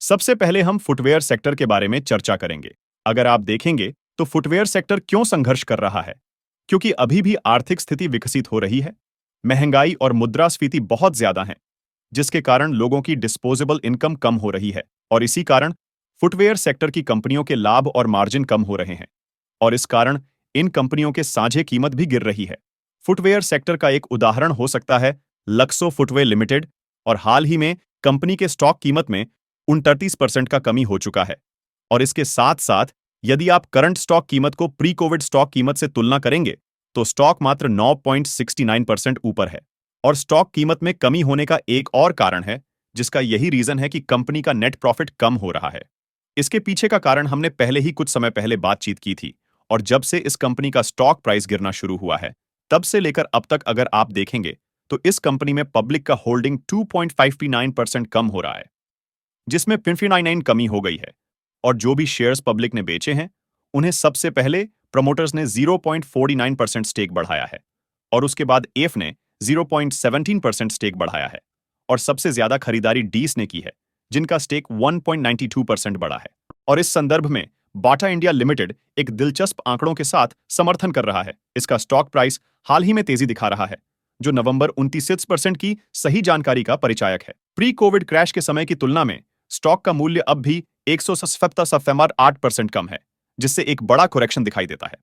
सबसे पहले हम फुटवेयर सेक्टर के बारे में चर्चा करेंगे। अगर आप देखेंगे तो फुटवेयर सेक्टर क्यों संघर्ष कर रहा है? क्योंकि अभी भी आर्थिक स्थिति विकसित हो रही है, महंगाई और मुद्रास्फीति बहुत ज्यादा है, जिसके कारण लोगों की डिस्पोजेबल इनकम कम हो रही है और इसी कारण फुटवेयर सेक्टर की कंपनियों के लाभ और मार्जिन कम हो रहे हैं और इस कारण इन कंपनियों के साझे कीमत भी गिर रही है। फुटवेयर सेक्टर का एक उदाहरण हो सकता है लक्सो फुटवेयर लिमिटेड और हाल ही में कंपनी के स्टॉक कीमत में 39% का कमी हो चुका है और इसके साथ साथ यदि आप करंट स्टॉक कीमत को प्री कोविड स्टॉक कीमत से तुलना करेंगे तो स्टॉक मात्र 9.69% ऊपर है और स्टॉक कीमत में कमी होने का एक और कारण है जिसका यही रीजन है कि कंपनी का नेट प्रॉफिट कम हो रहा है। इसके पीछे का कारण हमने पहले ही कुछ समय पहले बातचीत की थी और जब से इस कंपनी का स्टॉक प्राइस गिरना शुरू हुआ है तब से लेकर अब तक अगर आप देखेंगे तो इस कंपनी में पब्लिक का होल्डिंग 2.59% कम हो रहा है, जिसमें 59 कमी हो गई है और जो भी शेयर्स पब्लिक ने बेचे हैं उन्हें सबसे पहले प्रमोटर्स ने 0.49% स्टेक बढ़ाया है और उसके बाद एफ ने 0.17% स्टेक बढ़ाया है और सबसे ज्यादा खरीदारी डीस ने की है जिनका स्टेक 1.92% बढ़ा है। और इस संदर्भ में बाटा इंडिया लिमिटेड एक दिलचस्प आंकड़ों के साथ समर्थन कर रहा है। इसका स्टॉक प्राइस हाल ही में तेजी दिखा रहा है जो नवंबर 29% की सही जानकारी का परिचायक है। प्री कोविड क्रैश के समय की तुलना में स्टॉक का मूल्य अब भी 177.8% कम है, जिससे एक बड़ा करेक्शन दिखाई देता है।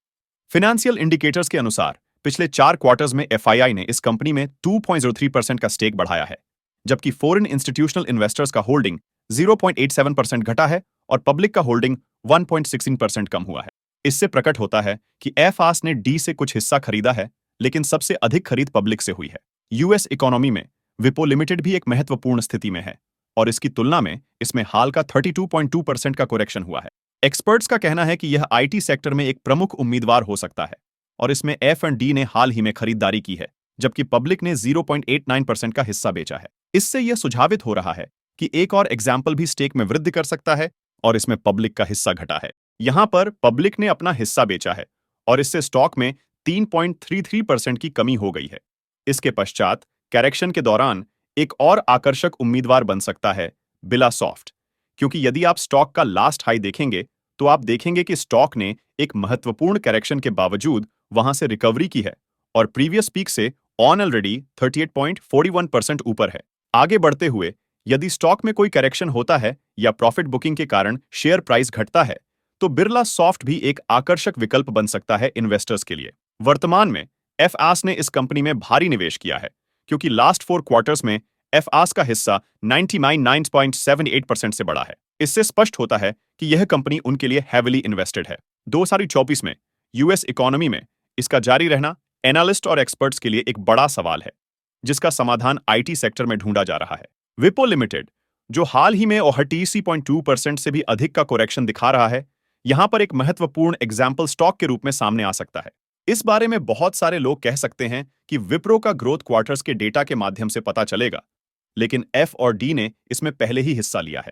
फाइनेंशियल इंडिकेटर्स के अनुसार पिछले 4 क्वार्टर्स में एफआईआई ने इस कंपनी में 2.03% का स्टेक बढ़ाया है, जबकि फॉरेन इंस्टीट्यूशनल इन्वेस्टर्स का होल्डिंग 0.87% घटा है और पब्लिक का होल्डिंग 1.16% कम हुआ है। इससे प्रकट होता है कि एफआस ने डी से कुछ हिस्सा खरीदा है, लेकिन सबसे अधिक खरीद पब्लिक से हुई है। यूएस इकोनॉमी में विपो लिमिटेड भी एक महत्वपूर्ण स्थिति में है और इसकी तुलना में इसमें हाल का 32.2% का करेक्शन हुआ है। एक्सपर्ट्स का कहना है कि यह आईटी सेक्टर में एक प्रमुख उम्मीदवार हो सकता है और इसमें F&D ने हाल ही में खरीदारी की है, जबकि पब्लिक ने 0.89% का हिस्सा बेचा है। इससे यह सुझावित हो रहा है कि एक और एग्जाम्पल भी स्टेक में वृद्धि कर सकता है और इसमें पब्लिक का हिस्सा घटा है। यहां पर पब्लिक ने अपना हिस्सा बेचा है और इससे स्टॉक में 3.33% की कमी हो गई है। इसके पश्चात करेक्शन के दौरान एक और आकर्षक उम्मीदवार बन सकता है बिलासॉफ्ट, क्योंकि यदि आप स्टॉक का लास्ट हाई देखेंगे तो आप देखेंगे कि स्टॉक ने एक महत्वपूर्ण करेक्शन के बावजूद वहां से रिकवरी की है और प्रीवियस पीक से ऑन ऑलरेडी 38.41% ऊपर है। आगे बढ़ते हुए यदि स्टॉक में कोई करेक्शन होता है या प्रॉफिट बुकिंग के कारण शेयर प्राइस घटता है तो बिरला सॉफ्ट भी एक आकर्षक विकल्प बन सकता है इन्वेस्टर्स के लिए। वर्तमान में एफआस ने इस कंपनी में भारी निवेश किया है क्योंकि लास्ट 4 क्वार्टर्स में एफआस का हिस्सा 99.78% से बढ़ा है। इससे स्पष्ट होता है कि यह कंपनी उनके लिए हैविली इन्वेस्टेड है। 2024 में यूएस इकोनॉमी में इसका जारी रहना एनालिस्ट और एक्सपर्ट्स के लिए एक बड़ा सवाल है, जिसका समाधान आईटी सेक्टर में ढूंढा जा रहा है। विपो लिमिटेड, जो हाल ही में 38.2% से भी अधिक का करेक्शन दिखा रहा है, यहां पर एक महत्वपूर्ण एग्जाम्पल स्टॉक के रूप में सामने आ सकता है। इस बारे में बहुत सारे लोग कह सकते हैं कि विप्रो का ग्रोथ क्वार्टर्स के डेटा के माध्यम से पता चलेगा, लेकिन एफ और डी ने इसमें पहले ही हिस्सा लिया है।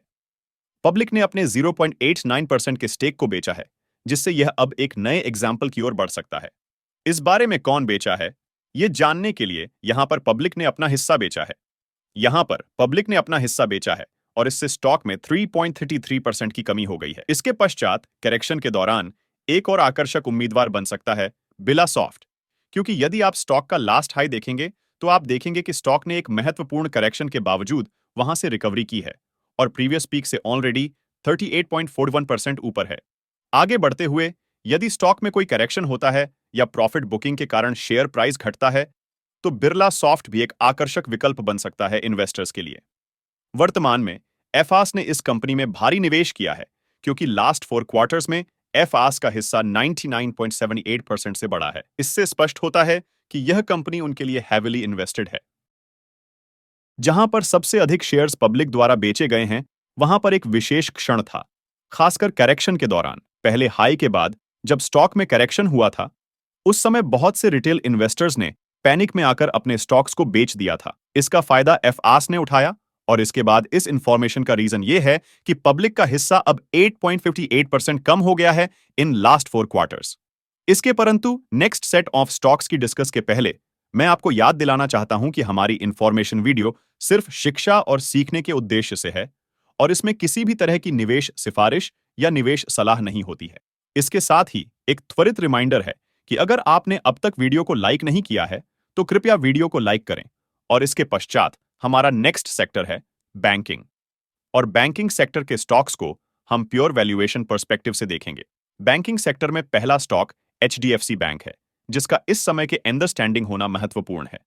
पब्लिक ने अपने 0.89% के स्टेक को बेचा है, जिससे यह अब एक नए एग्जाम्पल की ओर बढ़ सकता है। इस बारे में कौन बेचा है, यह जानने के लिए यहां पर पब्लिक ने अपना हिस्सा बेचा है। यहां पर पब्लिक ने अपना हिस्सा बेचा है और इससे स्टॉक में 3.33% की कमी हो गई है। इसके पश्चात करेक्शन के दौरान एक और आकर्षक उम्मीदवार बन सकता है बिलासॉफ्ट, क्योंकि यदि आप स्टॉक का लास्ट हाई देखेंगे तो आप देखेंगे कि स्टॉक ने एक महत्वपूर्ण करेक्शन के बावजूद वहां से रिकवरी की है और प्रीवियस पीक से ऑलरेडी 38.41% ऊपर है। आगे बढ़ते हुए यदि स्टॉक में कोई करेक्शन होता है या प्रॉफिट बुकिंग के कारण शेयर प्राइस घटता है तो बिरला सॉफ्ट भी एक आकर्षक विकल्प बन सकता है इन्वेस्टर्स के लिए। वर्तमान में एफआस ने इस कंपनी में भारी निवेश किया है क्योंकि लास्ट 4 क्वार्टर्स में एफआस का हिस्सा 99.78% से बढ़ा है। इससे स्पष्ट होता है कि यह कंपनी उनके लिए हैविली इन्वेस्टेड है। जहां पर सबसे अधिक शेयर्स पब्लिक द्वारा बेचे गए हैं, वहां पर एक विशेष क्षण था, खासकर करेक्शन के दौरान। पहले हाई के बाद जब स्टॉक में करेक्शन हुआ था, उस समय बहुत से रिटेल इन्वेस्टर्स ने पैनिक में आकर अपने स्टॉक्स को बेच दिया था। इसका फायदा एफआस ने उठाया और इसके बाद इस इंफॉर्मेशन का रीजन ये है कि पब्लिक का हिस्सा अब 8.58% कम हो गया है इन लास्ट 4 क्वार्टर्स। इसके परंतु नेक्स्ट सेट ऑफ स्टॉक्स की डिस्कस के पहले मैं आपको याद दिलाना चाहता हूं कि हमारी इंफॉर्मेशन वीडियो सिर्फ शिक्षा और सीखने के उद्देश्य से है और इसमें किसी भी तरह की निवेश सिफारिश या निवेश सलाह नहीं होती है। इसके साथ ही एक त्वरित रिमाइंडर है कि अगर आपने अब तक वीडियो को लाइक नहीं किया है, तो कृपया वीडियो को लाइक करें। और इसके पश्चात हमारा नेक्स्ट सेक्टर है बैंकिंग। और बैंकिंग सेक्टर के स्टॉक्स को हम प्योर वैल्यूएशन पर्सपेक्टिव से देखेंगे। बैंकिंग सेक्टर में पहला स्टॉक एचडीएफसी बैंक है, जिसका इस समय के अंडरस्टैंडिंग होना महत्वपूर्ण है।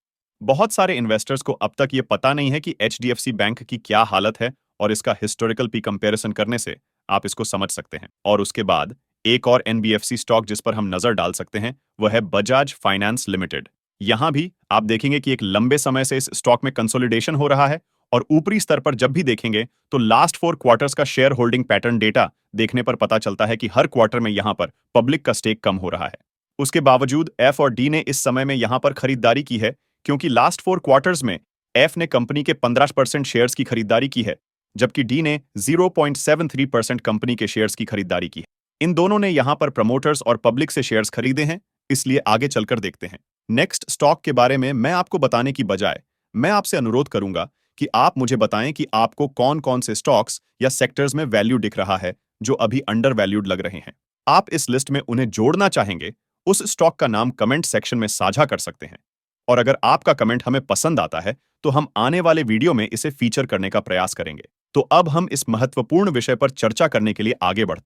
बहुत सारे इन्वेस्टर्स को अब तक ये पता नहीं है कि एचडीएफसी बैंक की क्या हालत है, और इसका हिस्टोरिकल पी कंपैरिजन करने से आप इसको समझ सकते हैं। और उसके बाद एक और एनबीएफसी स्टॉक जिस पर हम नजर डाल सकते हैं वह है बजाज फाइनेंस लिमिटेड। यहां भी आप देखेंगे कि एक लंबे समय से इस स्टॉक में कंसोलिडेशन हो रहा है, और ऊपरी स्तर पर जब भी देखेंगे तो लास्ट 4 क्वार्टर्स का शेयर होल्डिंग पैटर्न डेटा देखने पर पता चलता है कि हर क्वार्टर में यहां पर पब्लिक का स्टेक कम हो रहा है। उसके बावजूद एफ और डी ने इस समय में यहां पर खरीदारी की है, क्योंकि लास्ट 4 क्वार्टर्स में एफ ने कंपनी के 15% शेयर्स की खरीदारी की है, जबकि डी ने 0.73% कंपनी के शेयर्स की खरीदारी की है। इन दोनों ने यहां पर प्रमोटर्स और पब्लिक से शेयर्स खरीदे हैं, इसलिए आगे चलकर देखते हैं। नेक्स्ट स्टॉक के बारे में मैं आपको बताने की बजाय मैं आपसे अनुरोध करूंगा कि आप मुझे बताएं कि आपको कौन-कौन से स्टॉक्स या सेक्टर्स में वैल्यू दिख रहा है जो अभी अंडर वैल्यूड लग रहे हैं। आप इस लिस्ट में उन्हें जोड़ना चाहेंगे, उस स्टॉक का नाम कमेंट सेक्शन में साझा कर सकते हैं। और अगर आपका कमेंट हमें पसंद आता है तो हम आने वाले वीडियो में इसे फीचर करने का प्रयास करेंगे। तो अब हम इस महत्वपूर्ण विषय पर चर्चा करने के लिए आगे बढ़ते हैं।